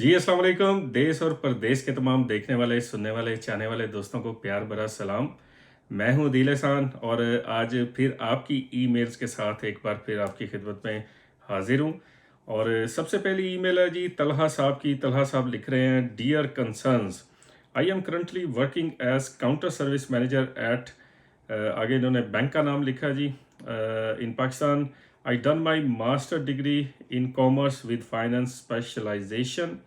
जी, अस्सलाम वालेकुम। देश और परदेश के तमाम देखने वाले, सुनने वाले, चाहने वाले दोस्तों को प्यार भरा सलाम। मैं हूँ दिल एहसान और आज फिर आपकी ईमेल्स के साथ एक बार फिर आपकी खिदमत में हाज़िर हूँ। और सबसे पहली ईमेल है जी तलहा साहब की। तलहा साहब लिख रहे हैं, dear concerns, I am currently working as counter service manager at आगे इन्होंने बैंक का नाम लिखा जी, in Pakistan. I done my master degree in commerce with finance specialization.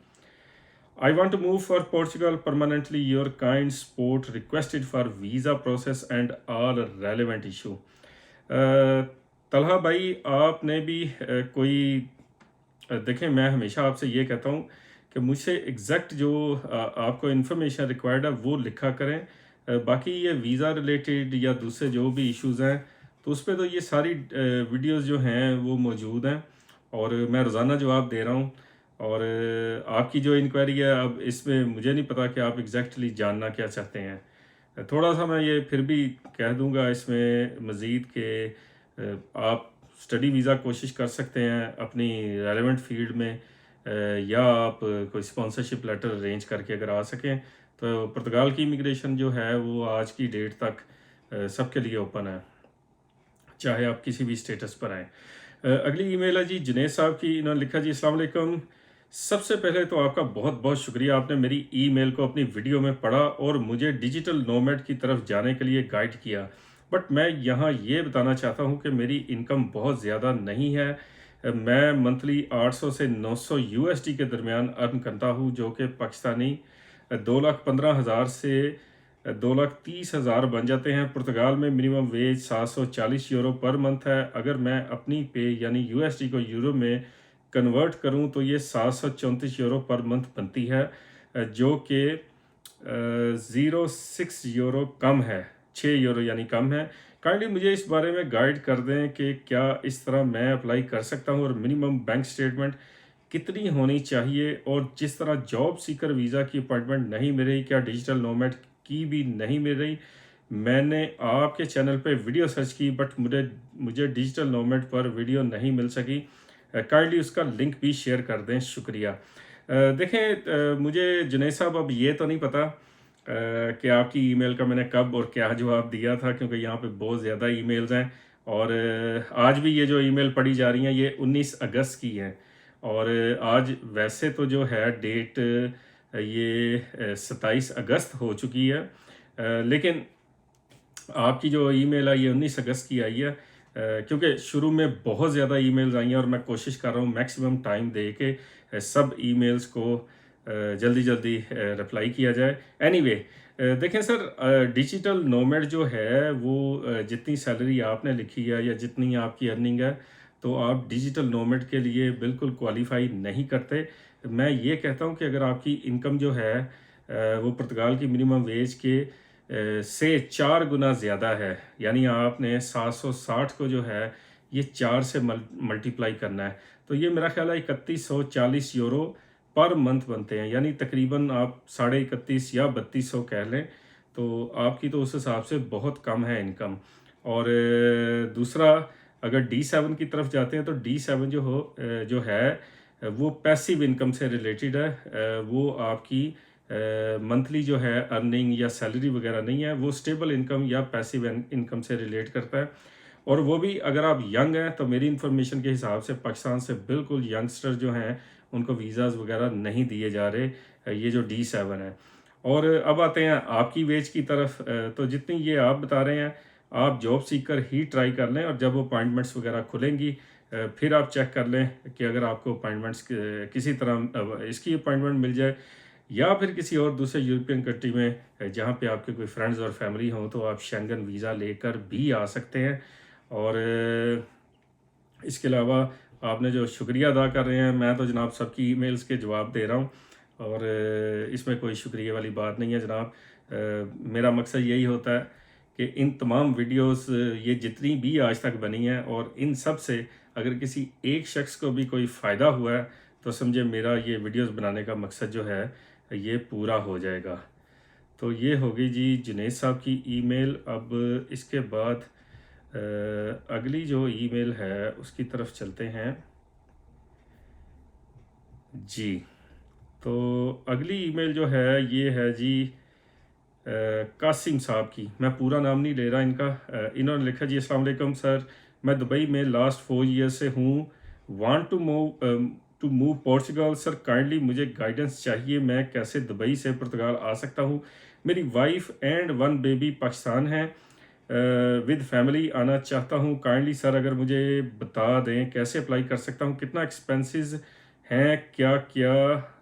I want to move for Portugal permanently. Your kind support requested for visa process and all relevant issue. Talha भाई, आपने भी कोई देखें, मैं हमेशा आपसे ये कहता हूँ कि मुझसे एग्जैक्ट जो आपको इन्फॉर्मेशन रिक्वायर्ड है वो लिखा करें। बाकी ये वीज़ा रिलेटेड या दूसरे जो भी इश्यूज़ हैं तो उस पर तो ये सारी वीडियोस जो हैं वो मौजूद हैं और मैं रोज़ाना जवाब दे रहा हूँ। और आपकी जो इंक्वायरी है, अब इसमें मुझे नहीं पता कि आप एग्जैक्टली जानना क्या चाहते हैं। थोड़ा सा मैं ये फिर भी कह दूंगा इसमें मज़ीद के आप स्टडी वीज़ा कोशिश कर सकते हैं अपनी रेलेवेंट फील्ड में, या आप कोई स्पॉन्सरशिप लेटर अरेंज करके अगर आ सकें तो पुर्तगाल की इमिग्रेशन जो है वो आज की डेट तक सबके लिए ओपन है, चाहे आप किसी भी स्टेटस पर आएँ। अगली ईमेल है जी जुनैद साहब की। इन्होंने लिखा जी, अस्सलाम वालेकुम। सबसे पहले तो आपका बहुत बहुत शुक्रिया, आपने मेरी ईमेल को अपनी वीडियो में पढ़ा और मुझे डिजिटल नोमैड की तरफ जाने के लिए गाइड किया। बट मैं यहाँ ये बताना चाहता हूँ कि मेरी इनकम बहुत ज़्यादा नहीं है। मैं मंथली 800 से 900 यूएसडी के दरमियान अर्न करता हूँ, जो कि पाकिस्तानी 2,15,000 से 2,30,000 बन जाते हैं। पुर्तगाल में minimum wage 740 euro per month है। अगर मैं अपनी पे यानी यूएसडी को यूरो में कन्वर्ट करूं तो ये 734 यूरो पर मंथ बनती है, जो कि 06 यूरो कम है, 6 यूरो यानी कम है। काइंडली मुझे इस बारे में गाइड कर दें कि क्या इस तरह मैं अप्लाई कर सकता हूं और मिनिमम बैंक स्टेटमेंट कितनी होनी चाहिए, और जिस तरह जॉब सीकर वीज़ा की अपॉइंटमेंट नहीं मिल रही, क्या डिजिटल नोमैड की भी नहीं मिल रही। मैंने आपके चैनल पे वीडियो सर्च की बट मुझे मुझे डिजिटल नोमैड पर वीडियो नहीं मिल सकी। काइंडली उसका लिंक भी शेयर कर दें, शुक्रिया। देखें, मुझे जुनैद साहब अब ये तो नहीं पता कि आपकी ईमेल का मैंने कब और क्या जवाब दिया था, क्योंकि यहाँ पे बहुत ज़्यादा ईमेल्स हैं और आज भी ये जो ईमेल पढ़ी जा रही हैं ये 19 अगस्त की हैं। और आज वैसे तो जो है डेट ये 27 अगस्त हो चुकी है, लेकिन आपकी जो ईमेल है ये 19 अगस्त की आई है, क्योंकि शुरू में बहुत ज़्यादा ईमेल्स आई हैं और मैं कोशिश कर रहा हूँ मैक्सिमम टाइम दे के सब ईमेल्स को जल्दी जल्दी रिप्लाई किया जाए। एनीवे, देखें सर, डिजिटल नोमैड जो है वो जितनी सैलरी आपने लिखी है या जितनी आपकी अर्निंग है, तो आप डिजिटल नोमैड के लिए बिल्कुल क्वालिफाई नहीं करते। मैं ये कहता हूँ कि अगर आपकी इनकम जो है वो पुर्तगाल की मिनिमम वेज के से 4 गुना ज़्यादा है, यानी आपने 760 को जो है ये 4 से मल्टीप्लाई करना है, तो ये मेरा ख्याल है 3140 यूरो पर मंथ बनते हैं, यानी तकरीबन आप 31.5 या 3200 कह लें। तो आपकी तो उस हिसाब से बहुत कम है इनकम। और दूसरा, अगर D7 की तरफ जाते हैं तो D7 जो है वो पैसिव इनकम से रिलेटेड है। वो आपकी मंथली जो है अर्निंग या सैलरी वगैरह नहीं है, वो स्टेबल इनकम या पैसिव इनकम से रिलेट करता है। और वो भी अगर आप यंग हैं तो मेरी इन्फॉर्मेशन के हिसाब से पाकिस्तान से बिल्कुल यंगस्टर जो हैं उनको वीज़ाज़ वगैरह नहीं दिए जा रहे, ये जो D7 है। और अब आते हैं आपकी वेज की तरफ। तो जितनी ये आप बता रहे हैं, आप जॉब सीकर ही ट्राई कर लें और जब अपॉइंटमेंट्स वगैरह खुलेंगी फिर आप चेक कर लें कि अगर आपको अपॉइंटमेंट्स किसी तरह इसकी अपॉइंटमेंट मिल जाए या फिर किसी और दूसरे यूरोपियन कंट्री में जहाँ पे आपके कोई फ्रेंड्स और फैमिली हों, तो आप शेंगन वीज़ा लेकर भी आ सकते हैं। और इसके अलावा आपने जो शुक्रिया अदा कर रहे हैं, मैं तो जनाब सबकी ईमेल्स के जवाब दे रहा हूँ और इसमें कोई शुक्रिया वाली बात नहीं है जनाब। मेरा मकसद यही होता है कि इन तमाम वीडियोस ये जितनी भी आज तक बनी हैं और इन सब से अगर किसी एक शख्स को भी कोई फ़ायदा हुआ है तो समझे मेरा ये वीडियोस बनाने का मकसद जो है ये पूरा हो जाएगा। तो ये होगी जी जुनैद साहब की ईमेल। अब इसके बाद अगली जो ईमेल है उसकी तरफ चलते हैं जी। तो अगली ईमेल जो है ये है जी कासिम साहब की। मैं पूरा नाम नहीं ले रहा इनका। इन्होंने लिखा जी अस्सलाम वालेकुम सर, मैं दुबई में लास्ट 4 ईयर से हूँ, want to move Portugal sir, kindly मुझे गाइडेंस चाहिए, मैं कैसे दुबई से पुर्तगाल आ सकता हूँ। मेरी वाइफ एंड 1 बेबी पाकिस्तान है, विद फैमिली आना चाहता हूँ, काइंडली सर अगर मुझे बता दें कैसे अप्लाई कर सकता हूँ, कितना एक्सपेंसेस हैं, क्या क्या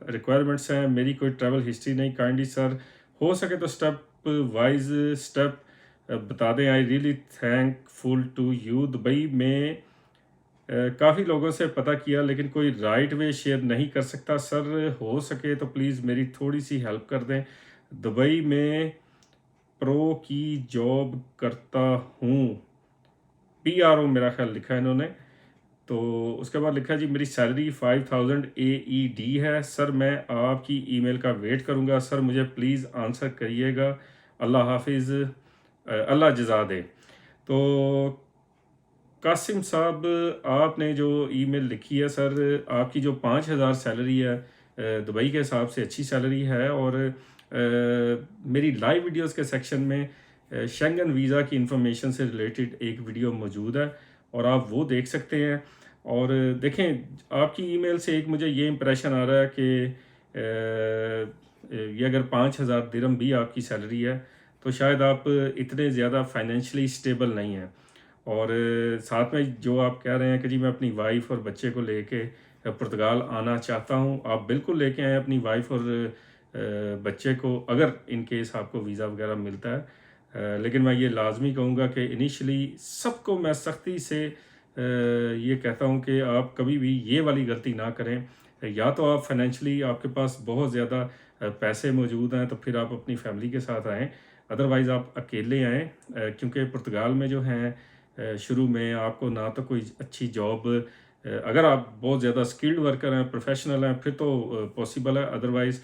रिक्वायरमेंट्स हैं, मेरी कोई ट्रैवल हिस्ट्री नहीं, काइंडली सर हो सके तो स्टेप वाइज स्टेप बता दें। I really thankful to you. Dubai में काफ़ी लोगों से पता किया लेकिन कोई राइट वे शेयर नहीं कर सकता सर, हो सके तो प्लीज़ मेरी थोड़ी सी हेल्प कर दें। दुबई में प्रो की जॉब करता हूँ, PRO मेरा ख्याल लिखा है इन्होंने। तो उसके बाद लिखा जी मेरी सैलरी 5000 AED है सर, मैं आपकी ईमेल का वेट करूँगा सर, मुझे प्लीज़ आंसर करिएगा, अल्लाह हाफिज़, अल्लाह जज़ा दे। तो कासिम साहब आपने जो ईमेल लिखी है सर, आपकी जो 5000 सैलरी है दुबई के हिसाब से अच्छी सैलरी है। और मेरी लाइव वीडियोस के सेक्शन में शेंगन वीज़ा की इंफॉर्मेशन से रिलेटेड एक वीडियो मौजूद है और आप वो देख सकते हैं। और देखें आपकी ईमेल से एक मुझे ये इम्प्रेशन आ रहा है कि ये अगर 5000 दिरहम भी आपकी सैलरी है तो शायद आप इतने ज़्यादा फाइनेंशियली स्टेबल नहीं हैं। और साथ में जो आप कह रहे हैं कि जी मैं अपनी वाइफ और बच्चे को लेके पुर्तगाल आना चाहता हूँ, आप बिल्कुल लेके आएँ अपनी वाइफ और बच्चे को, अगर इन केस आपको वीज़ा वगैरह मिलता है। लेकिन मैं ये लाजमी कहूँगा कि इनिशियली सबको मैं सख्ती से ये कहता हूँ कि आप कभी भी ये वाली गलती ना करें। या तो आप फाइनेंशियली आपके पास बहुत ज़्यादा पैसे मौजूद हैं तो फिर आप अपनी फैमिली के साथ आएँ, अदरवाइज़ आप अकेले आएँ। क्योंकि पुर्तगाल में जो हैं शुरू में आपको ना तो कोई अच्छी जॉब, अगर आप बहुत ज़्यादा स्किल्ड वर्कर हैं, प्रोफेशनल हैं, फिर तो पॉसिबल है, अदरवाइज़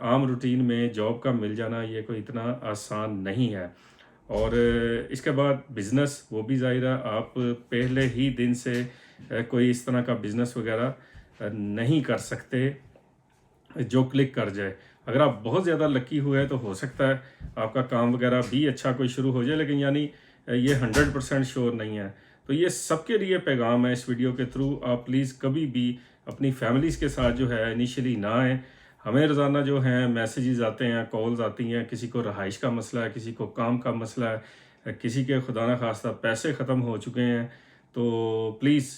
आम रूटीन में जॉब का मिल जाना ये कोई इतना आसान नहीं है। और इसके बाद बिज़नेस वो भी ज़ाहिर है, आप पहले ही दिन से कोई इस तरह का बिज़नेस वगैरह नहीं कर सकते जो क्लिक कर जाए। अगर आप बहुत ज़्यादा लकी हुए हैं तो हो सकता है आपका काम वगैरह भी अच्छा कोई शुरू हो जाए, लेकिन यानी ये 100% श्योर नहीं है। तो ये सबके लिए पैगाम है इस वीडियो के थ्रू, आप प्लीज़ कभी भी अपनी फैमिलीज़ के साथ जो है इनिशियली ना आएँ। हमें रोज़ाना जो हैं मैसेजेस आते हैं, कॉल्स आती हैं, किसी को रहाइश का मसला है, किसी को काम का मसला है, किसी के खुदा न खास्ता पैसे ख़त्म हो चुके हैं। तो प्लीज़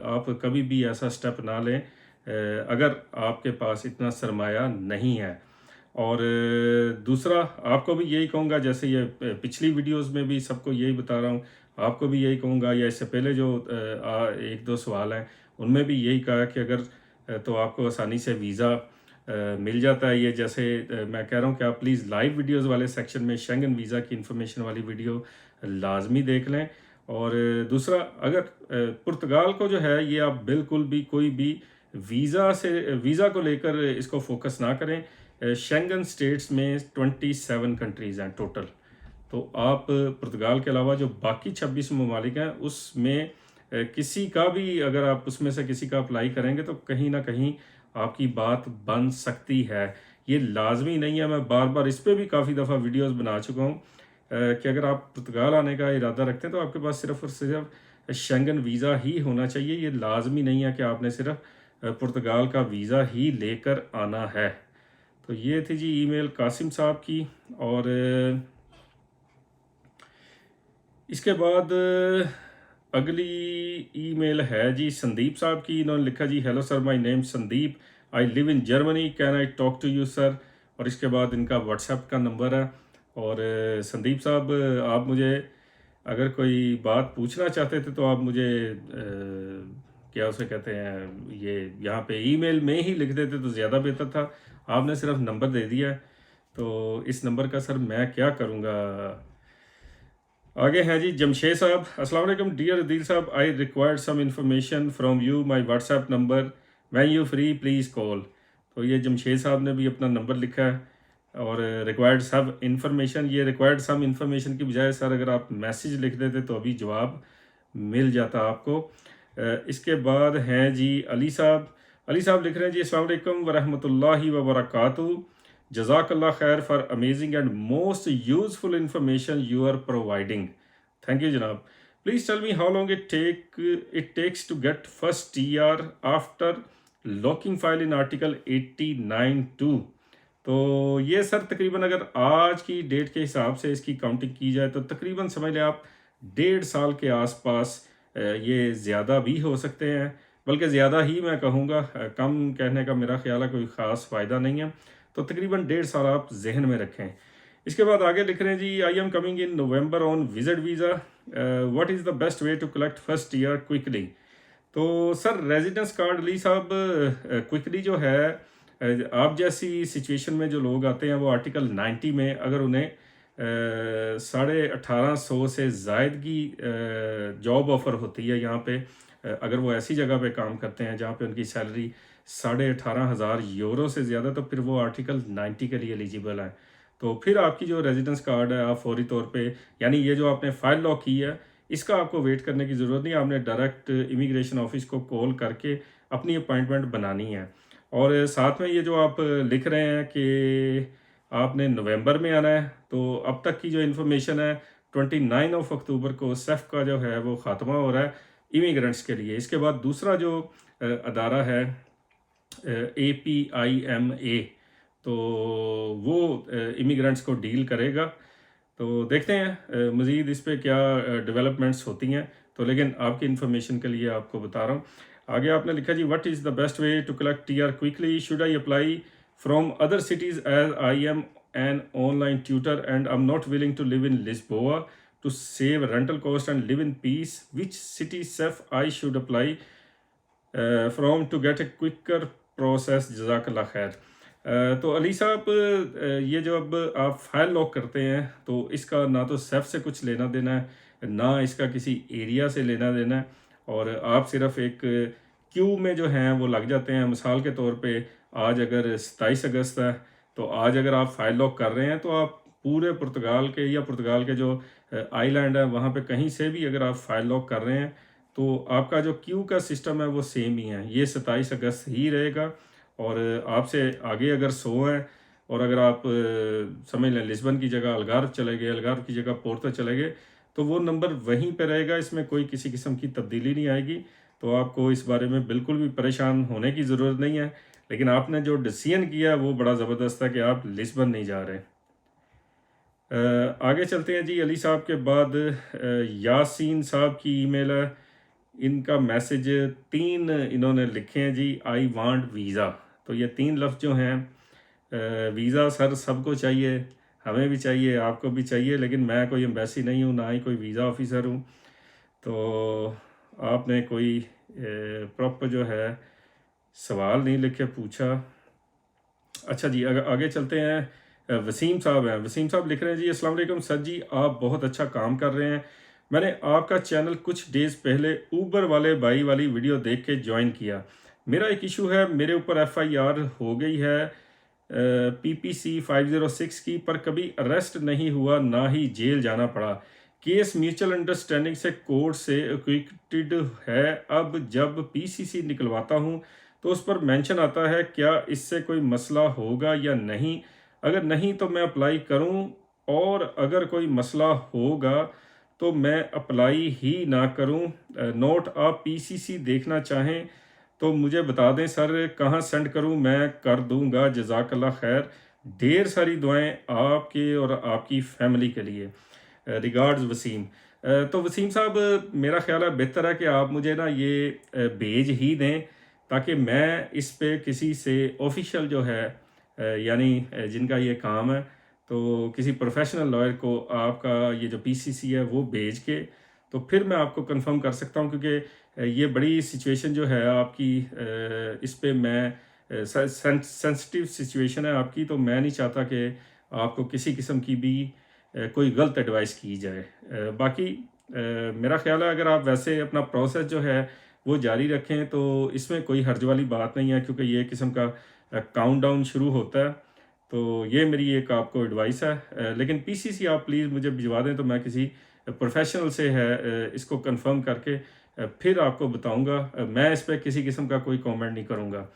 आप कभी भी ऐसा स्टेप ना लें अगर आपके पास इतना सरमाया नहीं है। और दूसरा आपको भी यही कहूँगा, जैसे ये पिछली वीडियोस में भी सबको यही बता रहा हूँ, आपको भी यही कहूँगा, या इससे पहले जो 1-2 सवाल हैं उनमें भी यही कहा कि अगर तो आपको आसानी से वीज़ा मिल जाता है। ये जैसे मैं कह रहा हूँ कि आप प्लीज़ लाइव वीडियोस वाले सेक्शन में शेंगन वीज़ा की इन्फॉर्मेशन वाली वीडियो लाजमी देख लें। और दूसरा, अगर पुर्तगाल को जो है ये आप बिल्कुल भी कोई भी वीज़ा को लेकर इसको फोकस ना करें। शेंगन स्टेट्स में 27 कंट्रीज़ हैं टोटल। तो आप पुर्तगाल के अलावा जो बाकी 26 ममालिक हैं उसमें किसी का भी, अगर आप उसमें से किसी का अप्लाई करेंगे तो कहीं ना कहीं आपकी बात बन सकती है। ये लाजमी नहीं है, मैं बार बार इस पर भी काफ़ी दफ़ा वीडियोस बना चुका हूँ कि अगर आप पुर्तगाल आने का इरादा रखते हैं तो आपके पास सिर्फ और सिर्फ शेंगन वीज़ा ही होना चाहिए। ये लाजमी नहीं है कि आपने सिर्फ पुर्तगाल का वीज़ा ही लेकर आना है। तो ये थी जी ईमेल कासिम साहब की। और इसके बाद अगली ईमेल है जी संदीप साहब की। इन्होंने लिखा जी hello sir, my name Sandeep, I live in Germany, can I talk to you sir. और इसके बाद इनका व्हाट्सएप का नंबर है। और संदीप साहब, आप मुझे अगर कोई बात पूछना चाहते थे तो आप मुझे क्या उसे कहते हैं, ये यहाँ पे ईमेल में ही लिख देते तो ज़्यादा बेहतर था। आपने सिर्फ नंबर दे दिया है, तो इस नंबर का सर मैं क्या करूँगा। आगे हैं जी जमशेद साहब, अस्सलाम वालेकुम डियर अदील साहब, I required some information from you, my WhatsApp number, when you free please call. तो ये जमशेद साहब ने भी अपना नंबर लिखा है। और रिक्वायर्ड सब इंफॉर्मेशन, ये रिक्वायर्ड सम इंफॉर्मेशन की बजाय सर अगर आप मैसेज लिख देते तो अभी जवाब मिल जाता आपको। इसके बाद हैं जी अली साहब, अली साहब लिख रहे हैं जी, अस्सलाम वालेकुम वरहमतुल्लाहि वबरकातुहू, जज़ाकल्लाह खैर for amazing and most useful information you are providing. Thank you जनाब। Please tell me how long it takes to get first TR after locking file in article 89(2)। तो ये सर तकरीबन अगर आज की डेट के हिसाब से इसकी काउंटिंग की जाए तो तकरीबन समझ लें आप 1.5 साल के आसपास ये ज़्यादा भी हो सकते हैं, बल्कि ज़्यादा ही मैं कहूँगा, कम कहने का मेरा ख्याल है कोई ख़ास फ़ायदा नहीं है। तो तकरीबन 1.5 साल आप जहन में रखें। इसके बाद आगे लिख रहे हैं जी, I am coming in November on visit visa, what is the best way to collect first year quickly. तो सर रेजिडेंस कार्ड अली साहब क्विकली जो है, आप जैसी सिचुएशन में जो लोग आते हैं वो आर्टिकल 90 में अगर उन्हें 1850 से ज़ायद की जॉब ऑफ़र होती है यहाँ पे, अगर वो ऐसी जगह पे काम करते हैं जहाँ पे उनकी सैलरी 18,500 यूरो से ज़्यादा, तो फिर वो आर्टिकल 90 के लिए एलिजिबल है। तो फिर आपकी जो रेजिडेंस कार्ड है आप फौरी तौर पे, यानी ये जो आपने फ़ाइल लॉक की है, इसका आपको वेट करने की ज़रूरत नहीं, आपने डायरेक्ट इमिग्रेशन ऑफिस को कॉल करके अपनी अपॉइंटमेंट बनानी है। और साथ में ये जो आप लिख रहे हैं कि आपने नवंबर में आना है, तो अब तक की जो इन्फॉर्मेशन है 29 अक्टूबर को सेफ का जो है वो ख़ात्मा हो रहा है इमिग्रेंट्स के लिए। इसके बाद दूसरा जो अदारा है APIMA, तो वो इमिग्रेंट्स को डील करेगा। तो देखते हैं मज़ीद इस पे क्या डेवलपमेंट्स होती हैं। तो लेकिन आपकी इन्फॉर्मेशन के लिए आपको बता रहा हूँ। आगे आपने लिखा जी, what is the best way to collect TR quickly, should I apply from other cities as I am an online tutor and I am not willing to live in Lisboa to save rental cost and live in peace, which city safe I should apply from to get a quicker process, जज़ाकल्लाह खैर। तो अली साहब ये जो अब आप file lock करते हैं तो इसका ना तो सेफ से कुछ लेना देना है, ना इसका किसी एरिया से लेना देना है, और आप सिर्फ एक क्यू में जो हैं वो लग जाते हैं। मिसाल के तौर पे आज अगर 27 अगस्त है, तो आज अगर आप फाइल लॉक कर रहे हैं तो आप पूरे पुर्तगाल के या पुर्तगाल के जो आइलैंड है वहाँ पे कहीं से भी अगर आप फाइल लॉक कर रहे हैं तो आपका जो क्यू का सिस्टम है वो सेम ही है, ये 27 अगस्त ही रहेगा। और आपसे आगे अगर 100 हैं, और अगर आप समझ लें लिस्बन की जगह अलगार्व चले गए, अलगार्व की जगह पोर्तो चले गए, तो वो नंबर वहीं पे रहेगा, इसमें कोई किसी किस्म की तब्दीली नहीं आएगी। तो आपको इस बारे में बिल्कुल भी परेशान होने की ज़रूरत नहीं है। लेकिन आपने जो डिसीजन किया है वो बड़ा ज़बरदस्त है कि आप लिस्बन नहीं जा रहे। आगे चलते हैं जी, अली साहब के बाद यासीन साहब की ईमेल है। इनका मैसेज 3 इन्होंने लिखे हैं जी, आई वांट वीज़ा। तो ये 3 लफ्ज़ जो हैं, वीज़ा सर सबको चाहिए, हमें भी चाहिए, आपको भी चाहिए, लेकिन मैं कोई एम्बेसी नहीं हूँ, ना ही कोई वीज़ा ऑफिसर हूँ। तो आपने कोई प्रॉपर जो है सवाल नहीं लिखे पूछा। अच्छा जी, आगे चलते हैं। वसीम साहब हैं, वसीम साहब लिख रहे हैं जी, अस्सलाम वालेकुम सर जी, आप बहुत अच्छा काम कर रहे हैं। मैंने आपका चैनल कुछ डेज़ पहले ऊबर वाले भाई वाली वीडियो देख के ज्वाइन किया। मेरा एक इशू है, मेरे ऊपर FIR हो गई है PPC 506 की, पर कभी अरेस्ट नहीं हुआ, ना ही जेल जाना पड़ा। केस म्यूचुअल अंडरस्टैंडिंग से कोर्ट से एक्विटेड है। अब जब PCC निकलवाता हूँ तो उस पर मेंशन आता है, क्या इससे कोई मसला होगा या नहीं? अगर नहीं तो मैं अप्लाई करूं, और अगर कोई मसला होगा तो मैं अप्लाई ही ना करूं। नोट, आप PCC देखना चाहें तो मुझे बता दें सर, कहाँ सेंड करूं, मैं कर दूंगा, जज़ाकल्लाह खैर। ढेर सारी दुआएं आपके और आपकी फैमिली के लिए। रिगार्ड्स वसीम। तो वसीम साहब, मेरा ख्याल है बेहतर है कि आप मुझे ना ये भेज ही दें, ताकि मैं इस पे किसी से ऑफिशियल जो है यानी जिनका ये काम है, तो किसी प्रोफेशनल लॉयर को आपका ये जो PCC है वो भेज के, तो फिर मैं आपको कंफर्म कर सकता हूँ। क्योंकि ये बड़ी सिचुएशन जो है आपकी, इस पे मैं सेंसिटिव सिचुएशन है आपकी, तो मैं नहीं चाहता कि आपको किसी किस्म की भी कोई गलत एडवाइस की जाए। बाकी मेरा ख्याल है अगर आप वैसे अपना प्रोसेस जो है वो जारी रखें तो इसमें कोई हर्ज वाली बात नहीं है, क्योंकि ये किस्म का काउंटडाउन शुरू होता है। तो ये मेरी एक आपको एडवाइस है। लेकिन PCC आप प्लीज़ मुझे भिजवा दें, तो मैं किसी प्रोफेशनल से है इसको कंफर्म करके फिर आपको बताऊंगा। मैं इस पे किसी किस्म का कोई कमेंट नहीं करूंगा।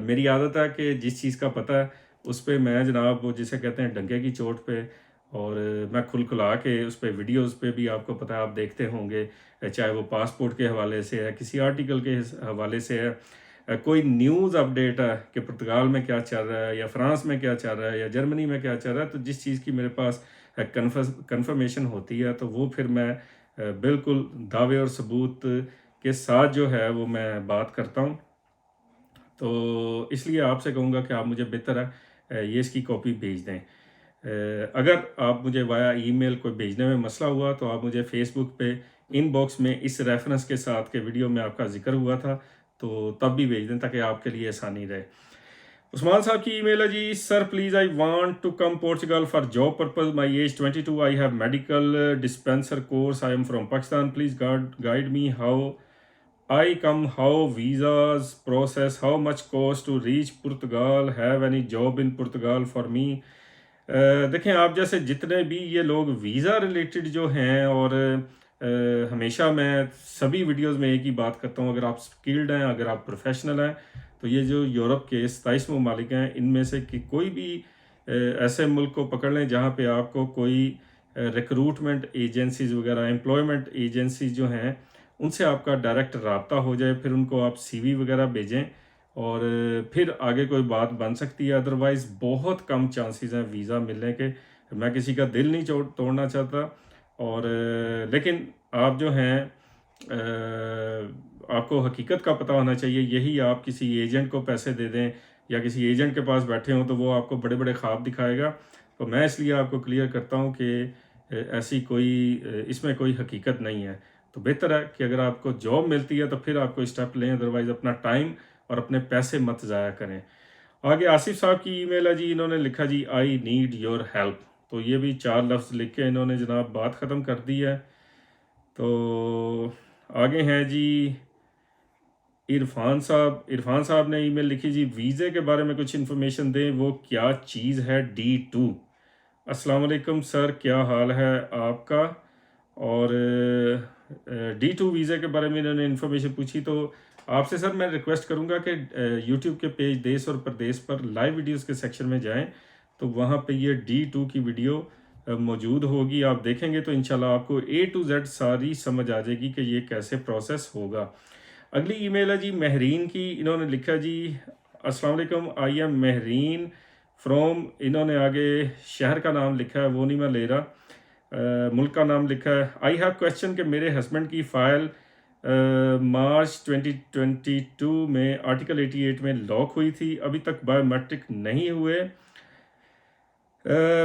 मेरी आदत है कि जिस चीज़ का पता है उस पे मैं जनाब वो जिसे कहते हैं डंके की चोट पे, और मैं खुला के उस पे वीडियोस पे भी आपको पता है आप देखते होंगे, चाहे वो पासपोर्ट के हवाले से है, किसी आर्टिकल के हवाले से है, कोई न्यूज़ अपडेट है कि पुर्तगाल में क्या चल रहा है या फ्रांस में क्या चल रहा है या जर्मनी में क्या चल रहा है, तो जिस चीज़ की मेरे पास कंफर्मेशन होती है तो वो फिर मैं बिल्कुल दावे और सबूत के साथ जो है वो मैं बात करता हूँ। तो इसलिए आपसे कहूँगा कि आप मुझे बेहतर है ये इसकी कॉपी भेज दें। अगर आप मुझे वाया ईमेल कोई भेजने में मसला हुआ तो आप मुझे फेसबुक पे इनबॉक्स में इस रेफरेंस के साथ के वीडियो में आपका जिक्र हुआ था तो तब भी भेज दें ताकि आपके लिए आसानी रहे। उस्मान साहब की ईमेल है जी, sir please I want to come Portugal for job purpose, my age 22, I have medical dispenser course, I am from Pakistan, please guide me how I come, how visas process, how much cost to reach Portugal, have any job in Portugal for me। देखें आप जैसे जितने भी ये लोग visa related जो हैं, और हमेशा मैं सभी वीडियोस में एक ही बात करता हूँ, अगर आप स्किल्ड हैं, अगर आप प्रोफेशनल हैं, तो ये जो यूरोप के 27 ममालिक हैं इनमें से कि कोई भी ऐसे मुल्क को पकड़ लें जहाँ पे आपको कोई रिक्रूटमेंट एजेंसीज वगैरह, एम्प्लॉयमेंट एजेंसीज जो हैं उनसे आपका डायरेक्ट रब्ता हो जाए, फिर उनको आप सीवी वगैरह भेजें और फिर आगे कोई बात बन सकती है। अदरवाइज़ बहुत कम चांसेस हैं वीज़ा मिलने के। मैं किसी का दिल नहीं तोड़ना चाहता, और लेकिन आप जो हैं आपको हकीकत का पता होना चाहिए। यही आप किसी एजेंट को पैसे दे दें या किसी एजेंट के पास बैठे हों तो वो आपको बड़े बड़े ख्वाब दिखाएगा। तो मैं इसलिए आपको क्लियर करता हूँ कि ऐसी कोई इसमें कोई हकीकत नहीं है। तो बेहतर है कि अगर आपको जॉब मिलती है तो फिर आपको स्टेप लें, अदरवाइज़ अपना टाइम और अपने पैसे मत ज़ाया करें। आगे आसिफ साहब की ईमेल है जी, इन्होंने लिखा जी आई नीड योर हेल्प। तो ये भी 4 लफ्ज़ लिख के इन्होंने जनाब बात ख़त्म कर दी है। तो आगे हैं जी इरफान साहब ने ईमेल लिखी जी, वीज़े के बारे में कुछ इन्फॉर्मेशन दें, वो क्या चीज़ है D2। अस्सलाम वालेकुम सर, क्या हाल है आपका। और D2 वीज़ा के बारे में इन्होंने इन्फॉर्मेशन पूछी। तो आपसे सर मैं रिक्वेस्ट करूंगा कि यूट्यूब के पेज देश और प्रदेश पर लाइव वीडियोस के सेक्शन में जाएं, तो वहां पे ये D2 की वीडियो मौजूद होगी। आप देखेंगे तो इंशाल्लाह आपको A to Z सारी समझ आ जाएगी कि ये कैसे प्रोसेस होगा। अगली ईमेल है जी महरीन की, इन्होंने लिखा जी अस्सलाम वालेकुम, आई एम महरीन फ्रॉम, इन्होंने आगे शहर का नाम लिखा है वो नहीं मैं ले रहा, मुल्क का नाम लिखा है। आई हैव क्वेश्चन कि मेरे हस्बैंड की फ़ाइल मार्च 2022 में आर्टिकल 88 में लॉक हुई थी, अभी तक बायोमेट्रिक नहीं हुए।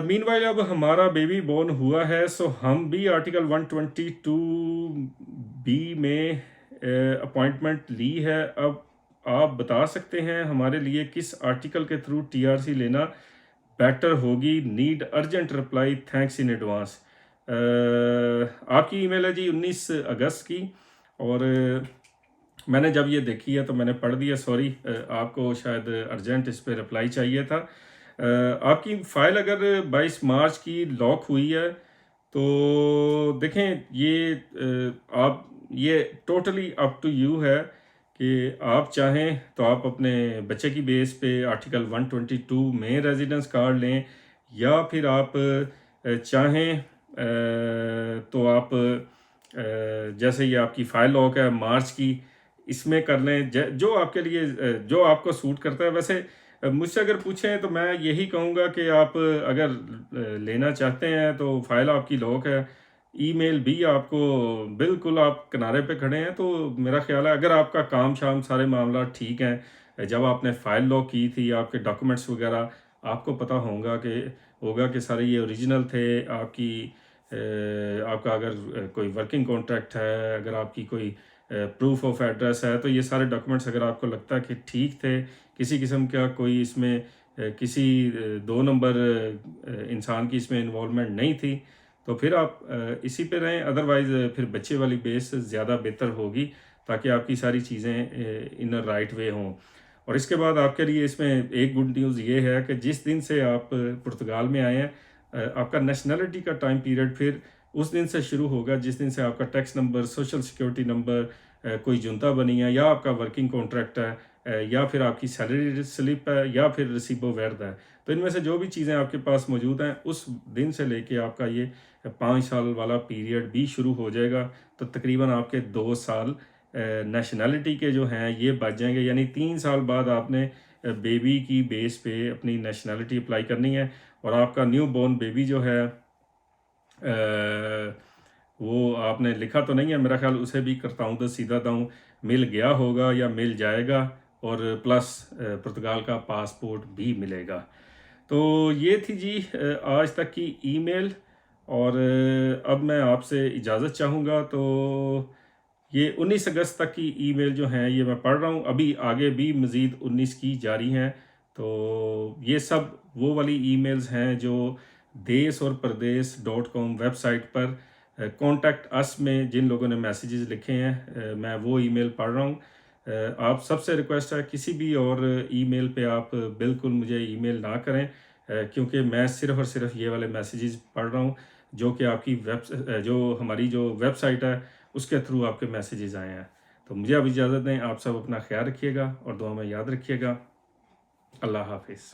मीनवाइल अब हमारा बेबी बोर्न हुआ है, सो हम भी आर्टिकल 122B में अपॉइंटमेंट ली है। अब आप बता सकते हैं हमारे लिए किस आर्टिकल के थ्रू TRC लेना बेटर होगी। Need urgent reply, thanks in advance. आपकी ईमेल है जी 19 अगस्त की, और मैंने जब ये देखी है तो मैंने पढ़ दिया। सॉरी, आपको शायद अर्जेंट इस पर रिप्लाई चाहिए था। आपकी फ़ाइल अगर 22 मार्च की लॉक हुई है तो देखें आप ये टोटली अप टू यू है कि आप चाहें तो आप अपने बच्चे की बेस पे आर्टिकल 122 में रेजिडेंस कार्ड लें, या फिर आप चाहें तो आप जैसे ये आपकी फ़ाइल लॉक है मार्च की, इसमें कर लें जो आपके लिए जो आपको सूट करता है। वैसे मुझसे अगर पूछें तो मैं यही कहूँगा कि आप अगर लेना चाहते हैं तो फ़ाइल आपकी लॉक है, ईमेल भी आपको बिल्कुल आप किनारे पे खड़े हैं, तो मेरा ख्याल है अगर आपका काम शाम सारे मामला ठीक हैं, जब आपने फ़ाइल लॉक की थी आपके डॉक्यूमेंट्स वगैरह आपको पता होगा कि सारे ये ओरिजिनल थे। आपका अगर कोई वर्किंग कॉन्ट्रैक्ट है, अगर आपकी कोई प्रूफ ऑफ एड्रेस है, तो ये सारे डॉक्यूमेंट्स अगर आपको लगता है कि ठीक थे, किसी किस्म का कोई इसमें किसी 2 नंबर इंसान की इसमें इन्वॉल्वमेंट नहीं थी, तो फिर आप इसी पे रहें। अदरवाइज़ फिर बच्चे वाली बेस ज़्यादा बेहतर होगी ताकि आपकी सारी चीज़ें इन राइट वे हों। और इसके बाद आपके लिए इसमें एक गुड न्यूज़ ये है कि जिस दिन से आप पुर्तगाल में आए हैं, आपका नेशनलिटी का टाइम पीरियड फिर उस दिन से शुरू होगा जिस दिन से आपका tax number, social security number, कोई जुनता बनी है, या आपका वर्किंग कॉन्ट्रैक्ट है, या फिर आपकी सैलरी स्लिप है, या फिर रिसीबो वर्द है। तो इनमें से जो भी चीज़ें आपके पास मौजूद हैं, उस दिन से लेके आपका ये 5 साल वाला पीरियड भी शुरू हो जाएगा। तो तकरीबन आपके 2 साल नेशनैलिटी के जो हैं ये बच जाएंगे, यानी 3 साल बाद आपने बेबी की बेस पे अपनी नेशनैलिटी अप्लाई करनी है। और आपका न्यू बॉर्न बेबी जो है वो आपने लिखा तो नहीं है मेरा ख्याल, उसे भी करता हूँ तो सीधा दाऊँ मिल गया होगा या मिल जाएगा, और प्लस पुर्तगाल का पासपोर्ट भी मिलेगा। तो ये थी जी आज तक की ईमेल। और अब मैं आपसे इजाज़त चाहूँगा। तो ये 19 अगस्त तक की ईमेल जो हैं ये मैं पढ़ रहा हूँ, अभी आगे भी मज़ीद 19 की जारी हैं। तो ये सब वो वाली ईमेल्स हैं जो देश और प्रदेश .com वेबसाइट पर कॉन्टैक्ट अस में जिन लोगों ने मैसेजेस लिखे हैं, मैं वो ईमेल पढ़ रहा हूँ। आप सबसे रिक्वेस्ट है, किसी भी और ईमेल पे आप बिल्कुल मुझे ईमेल ना करें, क्योंकि मैं सिर्फ़ और सिर्फ ये वाले मैसेजेस पढ़ रहा हूँ जो कि आपकी जो हमारी जो वेबसाइट है उसके थ्रू आपके मैसेजेस आए हैं। तो मुझे अब इजाज़त दें, आप सब अपना ख्याल रखिएगा और दुआ में याद रखिएगा। अल्लाह हाफिज़।